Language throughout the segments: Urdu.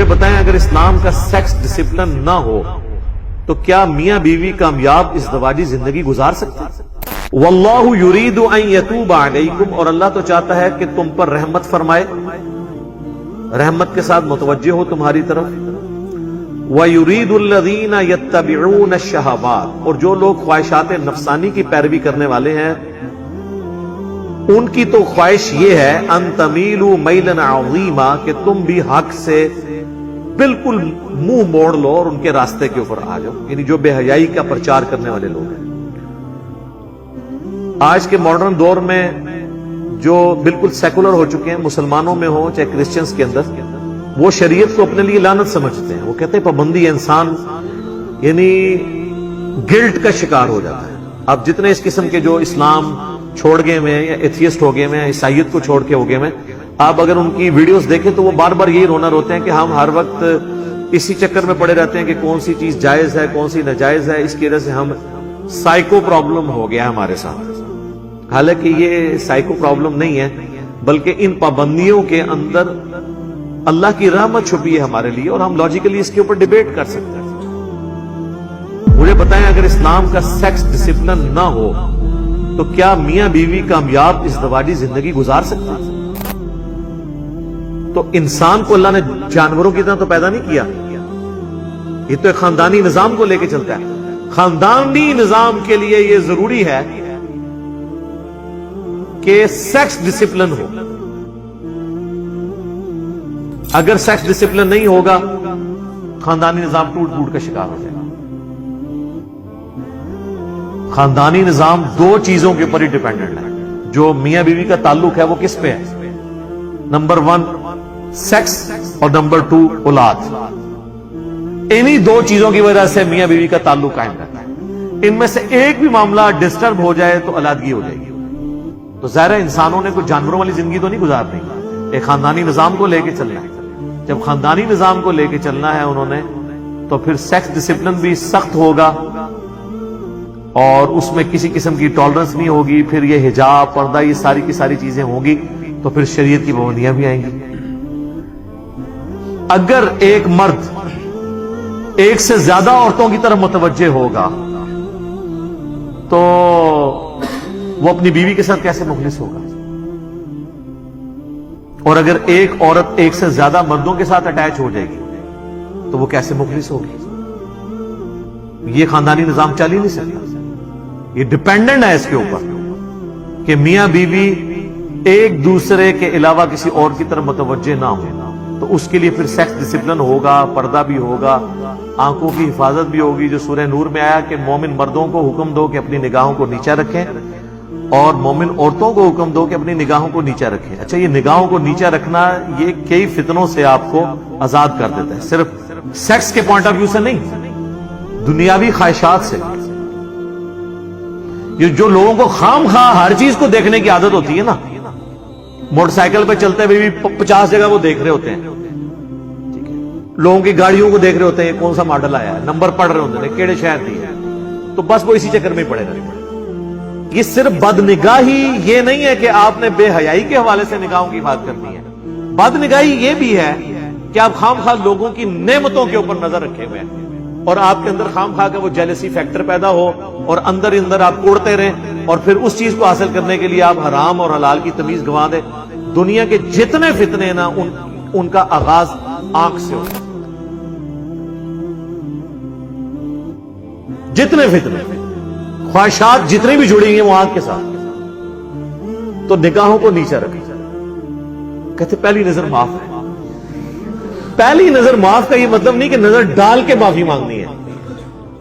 مجھے بتائیں اگر اسلام کا سیکس ڈسپلن نہ ہو تو کیا میاں بیوی کامیاب ازدواجی زندگی گزار سکتے ہیں؟ واللہ یرید ان یتوب علیکم، اور اللہ تو چاہتا ہے کہ تم پر رحمت فرمائے، رحمت کے ساتھ متوجہ ہو تمہاری طرف۔ وَيُرِيدُ الَّذِينَ يَتَّبِعُونَ الشَّهَوَاتِ، اور جو لوگ خواہشات نفسانی کی پیروی کرنے والے ہیں ان کی تو خواہش یہ ہے ان تمیلوا میلا عظیما، کہ تم بھی حق سے بالکل منہ موڑ لو اور ان کے راستے کے اوپر آ جاؤ، یعنی جو بے حیائی کا پرچار کرنے والے لوگ ہیں۔ آج کے ماڈرن دور میں جو بالکل سیکولر ہو چکے ہیں، مسلمانوں میں ہو چاہے کرسچنز کے اندر، وہ شریعت کو اپنے لیے لعنت سمجھتے ہیں۔ وہ کہتے ہیں پابندی انسان یعنی گلٹ کا شکار ہو جاتا ہے۔ اب جتنے اس قسم کے جو اسلام چھوڑ گئے ہوئے ہیں یا ایتھیسٹ ہو گئے ہوئے ہیں، عیسائیت کو چھوڑ کے ہو گئے ہوئے ہیں، آپ اگر ان کی ویڈیوز دیکھیں تو وہ بار بار یہی رونا روتے ہیں کہ ہم ہر وقت اسی چکر میں پڑے رہتے ہیں کہ کون سی چیز جائز ہے کون سی ناجائز ہے، اس کی وجہ سے ہم سائیکو پرابلم ہو گیا ہمارے ساتھ۔ حالانکہ یہ سائیکو پرابلم نہیں ہے، بلکہ ان پابندیوں کے اندر اللہ کی رحمت چھپی ہے ہمارے لیے، اور ہم لاجیکلی اس کے اوپر ڈیبیٹ کر سکتے ہیں۔ مجھے بتائیں اگر اسلام کا سیکس ڈسپلن نہ ہو تو کیا میاں بیوی کامیاب ازدواجی زندگی گزار سکتے ہیں؟ تو انسان کو اللہ نے جانوروں کی طرح تو پیدا نہیں کیا، یہ تو ایک خاندانی نظام کو لے کے چلتا ہے۔ خاندانی نظام کے لیے یہ ضروری ہے کہ سیکس ڈسپلن ہو۔ اگر سیکس ڈسپلن نہیں ہوگا خاندانی نظام ٹوٹ پھوٹ کا شکار ہو جائے گا۔ خاندانی نظام دو چیزوں کے اوپر ہی ڈیپینڈنٹ ہے۔ جو میاں بیوی کا تعلق ہے وہ کس پہ ہے؟ نمبر 1 سیکس اور نمبر 2 اولاد۔ انہی دو چیزوں کی وجہ سے میاں بیوی کا تعلق قائم رہتا ہے۔ ان میں سے ایک بھی معاملہ ڈسٹرب ہو جائے تو علیحدگی ہو جائے گی۔ تو ظاہر ہے انسانوں نے کوئی جانوروں والی زندگی تو نہیں گزارنی، ایک خاندانی نظام کو لے کے چلنا ہے۔ جب خاندانی نظام کو لے کے چلنا ہے انہوں نے، تو پھر سیکس ڈسپلن بھی سخت ہوگا اور اس میں کسی قسم کی ٹالرنس نہیں ہوگی۔ پھر یہ حجاب، پردہ، یہ ساری کی ساری چیزیں ہوں گی، تو پھر شریعت کی پابندیاں بھی آئیں گی۔ اگر ایک مرد ایک سے زیادہ عورتوں کی طرف متوجہ ہوگا تو وہ اپنی بیوی کے ساتھ کیسے مخلص ہوگا؟ اور اگر ایک عورت ایک سے زیادہ مردوں کے ساتھ اٹیچ ہو جائے گی تو وہ کیسے مخلص ہوگی؟ یہ خاندانی نظام چل ہی نہیں سکتا۔ یہ ڈیپینڈنٹ ہے اس کے اوپر کہ میاں بیوی ایک دوسرے کے علاوہ کسی اور کی طرف متوجہ نہ ہو، تو اس کے لیے پھر سیکس ڈسپلن ہوگا، پردہ بھی ہوگا، آنکھوں کی حفاظت بھی ہوگی۔ جو سورہ نور میں آیا کہ مومن مردوں کو حکم دو کہ اپنی نگاہوں کو نیچا رکھیں، اور مومن عورتوں کو حکم دو کہ اپنی نگاہوں کو نیچا رکھیں۔ اچھا، یہ نگاہوں کو نیچا رکھنا یہ کئی فتنوں سے آپ کو آزاد کر دیتا ہے، صرف سیکس کے پوائنٹ آف ویو سے نہیں، دنیاوی خواہشات سے۔ یہ جو لوگوں کو خام خواہ ہر چیز کو دیکھنے کی عادت ہوتی ہے نا، موٹر سائیکل پہ چلتے ہوئے بھی 50 جگہ وہ دیکھ رہے ہوتے ہیں، لوگوں کی گاڑیوں کو دیکھ رہے ہوتے ہیں، یہ کون سا ماڈل آیا ہے، نمبر پڑھ رہے ہوتے ہیں کیڑے شہر دی ہے، تو بس وہ اسی چکر میں پڑے رہتے ہیں۔ یہ صرف بد نگاہی یہ نہیں ہے کہ آپ نے بے حیائی کے حوالے سے نگاہوں کی بات کرنی ہے، بد نگاہی یہ بھی ہے کہ آپ خام خواہ لوگوں کی نعمتوں کے اوپر نظر رکھے ہوئے ہیں، اور آپ کے اندر خام خواہ کا وہ جیلسی فیکٹر پیدا ہو، اور اندر آپ کوڑتے رہیں، اور پھر اس چیز کو حاصل کرنے کے لیے آپ حرام اور حلال کی تمیز گنوا دیں۔ دنیا کے جتنے فتنے نا ان کا آغاز آنکھ سے ہوتا ہے، جتنے فتنے خواہشات جتنی بھی جڑی ہیں وہ آنکھ کے ساتھ۔ تو نگاہوں کو نیچا رکھیں۔ کہتے پہلی نظر معاف ہے۔ پہلی نظر معاف کا یہ مطلب نہیں کہ نظر ڈال کے معافی مانگنی ہے،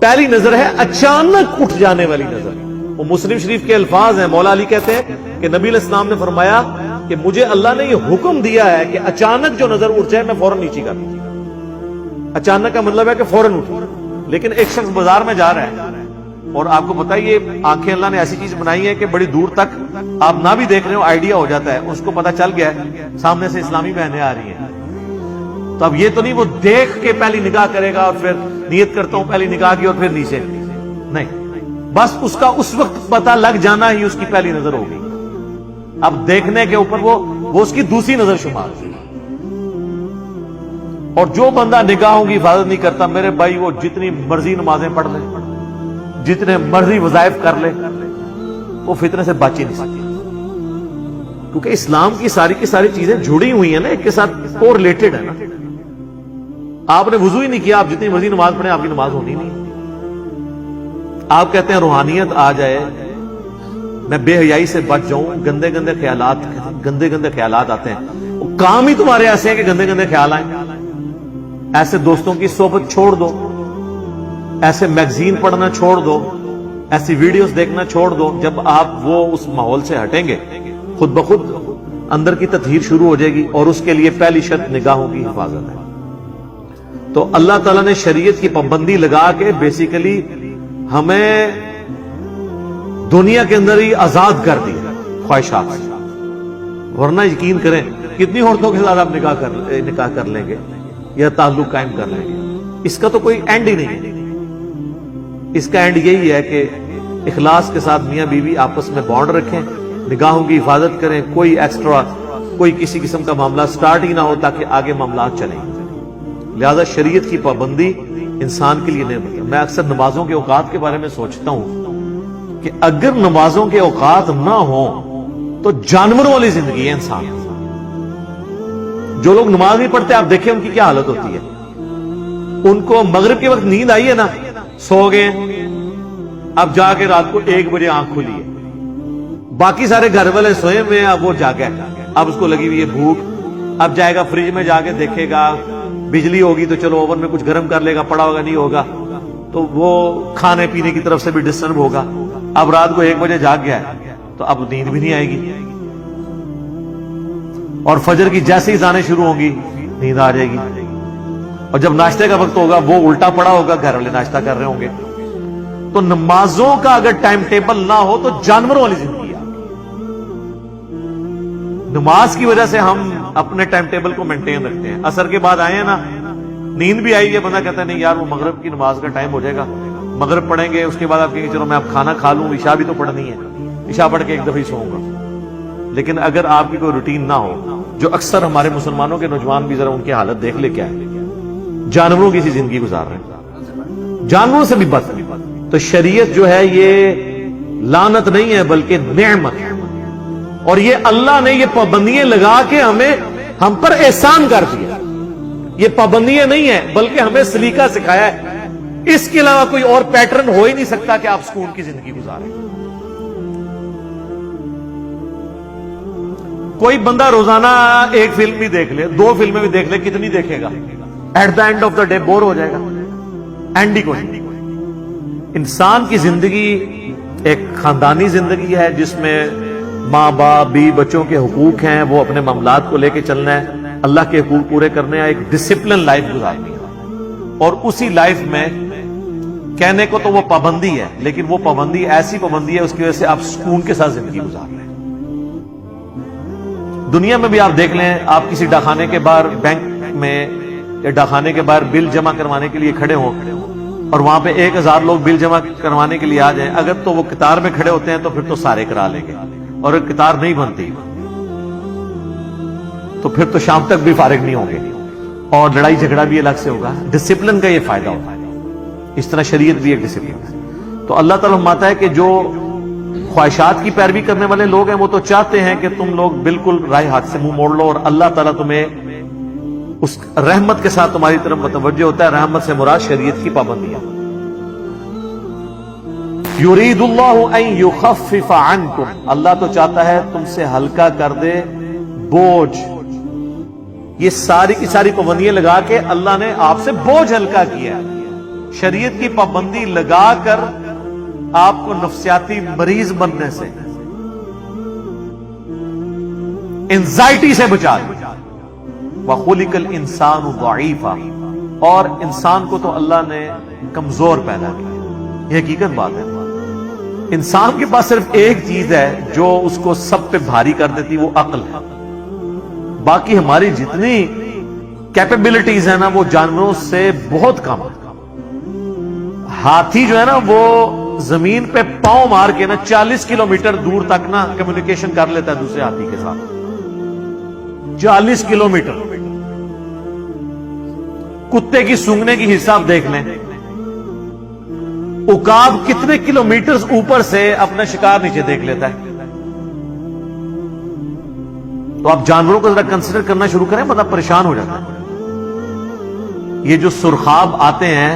پہلی نظر ہے اچانک اٹھ جانے والی نظر۔ وہ مسلم شریف کے الفاظ ہیں، مولا علی کہتے ہیں کہ نبی علیہ السلام نے فرمایا کہ مجھے اللہ نے یہ حکم دیا ہے کہ اچانک جو نظر اٹھ جائے میں فوراً نیچی کر دوں۔ اچانک کا مطلب ہے کہ فوراً اٹھوں۔ لیکن ایک شخص بازار میں جا رہا ہے، اور آپ کو پتا یہ آنکھیں اللہ نے ایسی چیز بنائی ہے کہ بڑی دور تک آپ نہ بھی دیکھ رہے ہو آئیڈیا ہو جاتا ہے، اس کو پتا چل گیا ہے سامنے سے اسلامی بہنیں آ رہی ہیں۔ تو اب یہ تو نہیں وہ دیکھ کے پہلی نگاہ کرے گا اور پھر نیت کرتا ہوں پہلی نگاہ کی اور پھر نیچے، نہیں، بس اس کا اس وقت پتا لگ جانا ہی اس کی پہلی نظر ہوگی۔ اب دیکھنے کے اوپر وہ اس کی دوسری نظر شمار ہوگی۔ اور جو بندہ نگاہوں کی حفاظت نہیں کرتا میرے بھائی وہ جتنی مرضی نمازیں پڑھ لے جتنے مرضی وظائف کر لے وہ فتنے سے بچ ہی نہیں سکتی کیونکہ اسلام کی ساری چیزیں جڑی ہوئی ہیں نا ایک کے ساتھ کو ریلیٹڈ ہے نا. آپ نے وضو ہی نہیں کیا آپ جتنی مرضی نماز پڑھیں آپ کی نماز ہونی نہیں. آپ کہتے ہیں روحانیت آ جائے میں بے حیائی سے بچ جاؤں گندے گندے خیالات آتے ہیں وہ کام ہی تمہارے ایسے ہیں کہ گندے گندے خیال آئیں. ایسے دوستوں کی صحبت چھوڑ دو ایسے میگزین پڑھنا چھوڑ دو ایسی ویڈیوز دیکھنا چھوڑ دو. جب آپ وہ اس ماحول سے ہٹیں گے خود بخود اندر کی تطہیر شروع ہو جائے گی اور اس کے لیے پہلی شرط نگاہوں کی حفاظت ہے. تو اللہ تعالیٰ نے شریعت کی پابندی لگا کے بیسیکلی ہمیں دنیا کے اندر ہی آزاد کر دیا خواہشات سے. ورنہ یقین کریں کتنی عورتوں کے ساتھ آپ نکاح کر لیں گے یا تعلق قائم کر لیں گے اس کا تو کوئی اینڈ ہی نہیں ہے. اس کا اینڈ یہی ہے کہ اخلاص کے ساتھ میاں بیوی آپس میں بانڈ رکھیں نگاہوں کی حفاظت کریں کوئی ایکسٹرا کوئی کسی قسم کا معاملہ سٹارٹ ہی نہ ہو تاکہ آگے معاملات چلیں. لہذا شریعت کی پابندی انسان کے لیے نعمت ہے. میں اکثر نمازوں کے اوقات کے بارے میں سوچتا ہوں کہ اگر نمازوں کے اوقات نہ ہوں تو جانوروں والی زندگی ہے انسان. جو لوگ نماز نہیں پڑھتے آپ دیکھیں ان کی کیا حالت ہوتی ہے. ان کو مغرب کے وقت نیند آئی ہے نا سو گئے اب جا کے رات کو 1 بجے آنکھ کھلی ہے باقی سارے گھر والے سوئے ہوئے ہیں اب وہ جاگا ہے اب اس کو لگی ہوئی ہے بھوک اب جائے گا فریج میں جا کے دیکھے گا بجلی ہوگی تو چلو اوون میں کچھ گرم کر لے گا پڑا ہوگا نہیں ہوگا تو وہ کھانے پینے کی طرف سے بھی ڈسٹرب ہوگا. اب رات کو 1 بجے جاگ گیا ہے تو اب نیند بھی نہیں آئے گی اور فجر کی جیسے ہی زانے شروع ہوں گی نیند آ جائے گی. اور جب ناشتے کا وقت ہوگا وہ الٹا پڑا ہوگا گھر والے ناشتہ کر رہے ہوں گے. تو نمازوں کا اگر ٹائم ٹیبل نہ ہو تو جانوروں والی زندگی ہے. نماز کی وجہ سے ہم اپنے ٹائم ٹیبل کو مینٹین رکھتے ہیں. عصر کے بعد آئے ہیں نا نیند بھی آئی ہے بندہ کہتا ہے نہیں یار وہ مغرب کی نماز کا ٹائم ہو جائے گا مغرب پڑھیں گے اس کے بعد آپ کہیں گے چلو میں اب کھانا کھا لوں عشاء بھی تو پڑھنی ہے عشاء پڑھ کے ایک دفعہ ہی سوؤں گا. لیکن اگر آپ کی کوئی روٹین نہ ہو جو اکثر ہمارے مسلمانوں کے نوجوان بھی ذرا ان کی حالت دیکھ لے کیا ہے جانوروں کی سی زندگی گزار رہے ہیں جانوروں سے بھی بد. تو شریعت جو ہے یہ لعنت نہیں ہے بلکہ نعمت ہے اور یہ اللہ نے یہ پابندیاں لگا کے ہم پر احسان کر دیا. یہ پابندیاں نہیں ہیں بلکہ ہمیں سلیقہ سکھایا ہے. اس کے علاوہ کوئی اور پیٹرن ہو ہی نہیں سکتا کہ آپ سکون کی زندگی گزاریں. کوئی بندہ روزانہ 1 فلم بھی دیکھ لے 2 فلمیں بھی دیکھ لے کتنی دیکھے گا at the end of the day bore ہو جائے گا. اینڈ ہی کوئی. انسان کی زندگی ایک خاندانی زندگی ہے جس میں ماں باپ بیوی بچوں کے حقوق ہیں وہ اپنے معاملات کو لے کے چلنا ہے اللہ کے حقوق پورے کرنے ہیں ایک ڈسپلن لائف گزارنی ہے. اور اسی لائف میں کہنے کو تو وہ پابندی ہے لیکن وہ پابندی ایسی پابندی ہے اس کی وجہ سے آپ سکون کے ساتھ زندگی گزار رہے ہیں. دنیا میں بھی آپ دیکھ لیں آپ کسی ڈاکخانے کے باہر بینک میں یا ڈاکخانے کے باہر بل جمع کروانے کے لیے کھڑے ہوں اور وہاں پہ 1000 لوگ بل جمع کروانے کے لیے آ جائیں اگر تو وہ قطار میں کھڑے ہوتے ہیں تو پھر تو سارے کرا لیں گے اور اگر قطار نہیں بنتی تو پھر تو شام تک بھی فارغ نہیں ہوں گے اور لڑائی جھگڑا بھی الگ سے ہوگا. ڈسپلن کا یہ فائدہ ہوتا ہے. اس طرح شریعت بھی ایک ڈسپلن ہے. تو اللہ تعالیٰ فرماتا ہے کہ جو خواہشات کی پیروی کرنے والے لوگ ہیں وہ تو چاہتے ہیں کہ تم لوگ بالکل رائے ہاتھ سے منہ موڑ لو اور اللہ تعالیٰ تمہیں اس رحمت کے ساتھ تمہاری طرف متوجہ ہوتا ہے. رحمت سے مراد شریعت کی پابندیاں. یرید اللہ ان یخفف عنکم اللہ تو چاہتا ہے تم سے ہلکا کر دے بوجھ. یہ ساری کی ساری پابندیاں لگا کے اللہ نے آپ سے بوجھ ہلکا کیا. شریعت کی پابندی لگا کر آپ کو نفسیاتی مریض بننے سے انزائٹی سے بچا دیا. وَخُلِقَ الْإِنسَانُ ضَعِيفًا اور انسان کو تو اللہ نے کمزور پیدا کیا. یہ حقیقت بات ہے. انسان کے پاس صرف ایک چیز ہے جو اس کو سب پہ بھاری کر دیتی وہ عقل ہے. باقی ہماری جتنی کیپیبلٹیز ہیں نا وہ جانوروں سے بہت کم ہے. ہاتھی جو ہے نا وہ زمین پہ پاؤں مار کے نا 40 کلومیٹر دور تک نا کمیونیکیشن کر لیتا ہے دوسرے ہاتھی کے ساتھ. 40 کلومیٹر. کتے کی سونگنے کی حساب دیکھ لیں. عقاب کتنے کلومیٹرز اوپر سے اپنا شکار نیچے دیکھ لیتا ہے. تو آپ جانوروں کو ذرا کنسیڈر کرنا شروع کریں، مطلب پریشان ہو جاتا ہے. یہ جو سرخاب آتے ہیں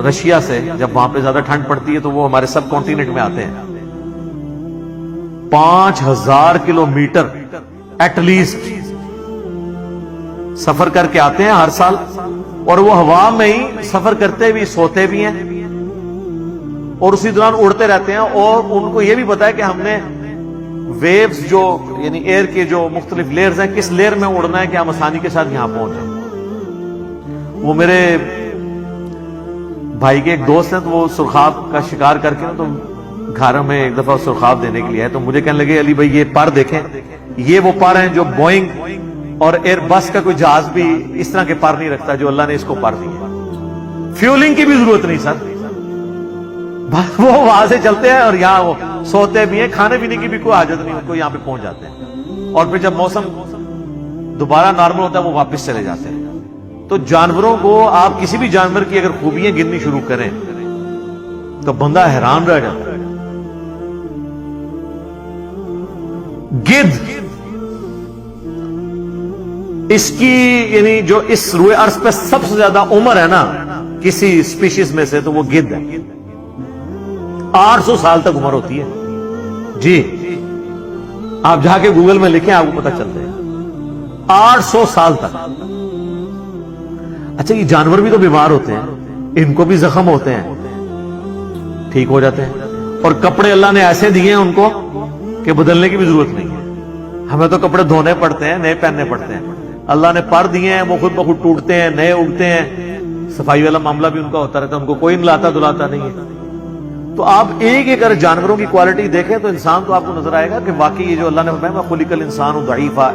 رشیا سے، جب وہاں پہ زیادہ ٹھنڈ پڑتی ہے تو وہ ہمارے سب کانٹیننٹ میں آتے ہیں. 5000 کلومیٹر ایٹ لیسٹ سفر کر کے آتے ہیں ہر سال، اور وہ ہوا میں ہی سفر کرتے بھی سوتے بھی ہیں اور اسی دوران اڑتے رہتے ہیں. اور ان کو یہ بھی پتا ہے کہ ہم نے ویوز جو یعنی ایئر کے جو مختلف لیئرز ہیں، کس لیئر میں اڑنا ہے کہ ہم آسانی کے ساتھ یہاں پہنچ جائیں. وہ میرے بھائی کے ایک دوست ہیں، تو وہ سرخاب کا شکار کر کے تو گھر میں ایک دفعہ سرخاب دینے کے لیے ہے. تو مجھے کہنے لگے علی بھائی یہ پر دیکھیں، یہ وہ پر ہیں جو بوئنگ اور ایئر بس کا کوئی جہاز بھی اس طرح کے پر نہیں رکھتا جو اللہ نے اس کو پر دی. فیولنگ کی بھی ضرورت نہیں سر، وہ وہاں سے چلتے ہیں اور یہاں وہ سوتے بھی ہیں، کھانے پینے کی بھی کوئی حاجت نہیں، ان کو یہاں پہ پہنچ جاتے ہیں. اور پھر جب موسم دوبارہ نارمل ہوتا ہے وہ واپس چلے جاتے ہیں. تو جانوروں کو آپ کسی بھی جانور کی اگر خوبیاں گننی شروع کریں تو بندہ حیران رہ جاتا ہے. گدھ اس کی یعنی جو اس روئے ارض پہ سب سے زیادہ عمر ہے نا کسی اسپیشیز میں سے، تو وہ گدھ ہے. 800 سال تک عمر ہوتی ہے. جی آپ جا کے گوگل میں لکھیں، آپ کو پتہ چلتا ہے 800 سال تک. اچھا یہ جانور بھی تو بیمار ہوتے ہیں، ان کو بھی زخم ہوتے ہیں، ٹھیک ہو جاتے ہیں. اور کپڑے اللہ نے ایسے دیے ہیں ان کو کہ بدلنے کی بھی ضرورت نہیں ہے. ہمیں تو کپڑے دھونے پڑتے ہیں، نئے پہننے پڑتے ہیں. اللہ نے پر دیے ہیں، وہ خود بخود ٹوٹتے ہیں، نئے اگتے ہیں. صفائی والا معاملہ بھی ان کا ہوتا رہتا ہے، ان کو کوئی نلاتا دلاتا نہیں ہے. تو آپ ایک اگر جانوروں کی کوالٹی دیکھیں تو انسان تو آپ کو نظر آئے گا کہ واقعی یہ جو اللہ نے فرمایا خلق الانسان ضعیفا،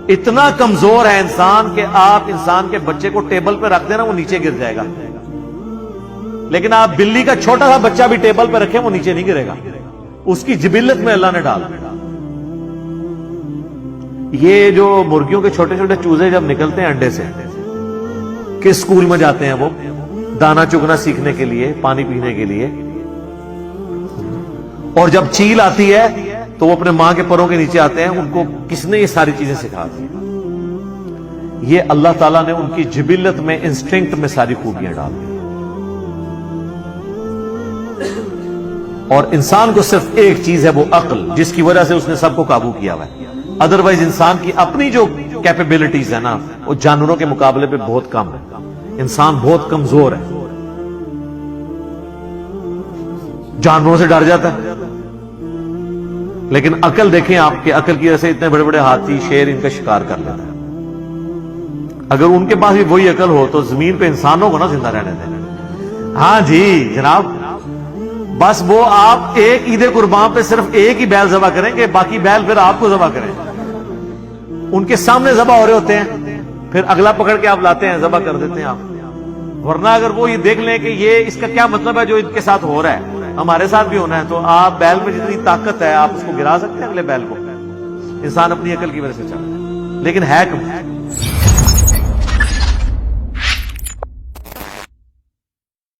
اتنا کمزور ہے انسان کہ آپ انسان کے بچے کو ٹیبل پہ رکھ دینا وہ نیچے گر جائے گا، لیکن آپ بلی کا چھوٹا سا بچہ بھی ٹیبل پہ رکھیں وہ نیچے نہیں گرے گا. اس کی جبلت میں اللہ نے ڈالا. یہ جو مرغیوں کے چھوٹے چھوٹے چوزے جب نکلتے ہیں انڈے سے، کس اسکول میں جاتے ہیں وہ دانا چگنا سیکھنے کے لیے، پانی پینے کے لیے. اور جب چیل آتی ہے تو وہ اپنے ماں کے پروں کے نیچے آتے ہیں. ان کو کس نے یہ ساری چیزیں سکھا دی؟ یہ اللہ تعالیٰ نے ان کی جبلت میں، انسٹنکٹ میں ساری خوبیاں ڈال دی. اور انسان کو صرف ایک چیز ہے، وہ عقل، جس کی وجہ سے اس نے سب کو قابو کیا ہوا ہے. ادروائز انسان کی اپنی جو کیپیبلٹیز ہے نا وہ جانوروں کے مقابلے پہ بہت کم ہے. انسان بہت کمزور ہے، جانوروں سے ڈر جاتا ہے. لیکن عقل دیکھیں آپ کے، عقل کی وجہ سے اتنے بڑے بڑے ہاتھی شیر ان کا شکار کر لیتا ہے. اگر ان کے پاس بھی وہی عقل ہو تو زمین پہ انسانوں کو نہ زندہ رہنے دیں. ہاں جی جناب، بس وہ آپ ایک عید قربان پہ صرف ایک ہی بیل ذبح کریں گے، باقی بیل پھر آپ کو ذبح کریں. ان کے سامنے ذبح ہو رہے ہوتے ہیں، پھر اگلا پکڑ کے آپ لاتے ہیں، ذبح کر دیتے ہیں آپ. ورنہ اگر وہ یہ دیکھ لیں کہ یہ اس کا کیا مطلب ہے جو ان کے ساتھ ہو رہا ہے، ہمارے ساتھ بھی ہونا ہے، تو آپ بیل میں جتنی طاقت ہے آپ اس کو گرا سکتے ہیں اگلے بیل کو. انسان اپنی عقل کی وجہ سے چل رہا ہے، لیکن ہے کم.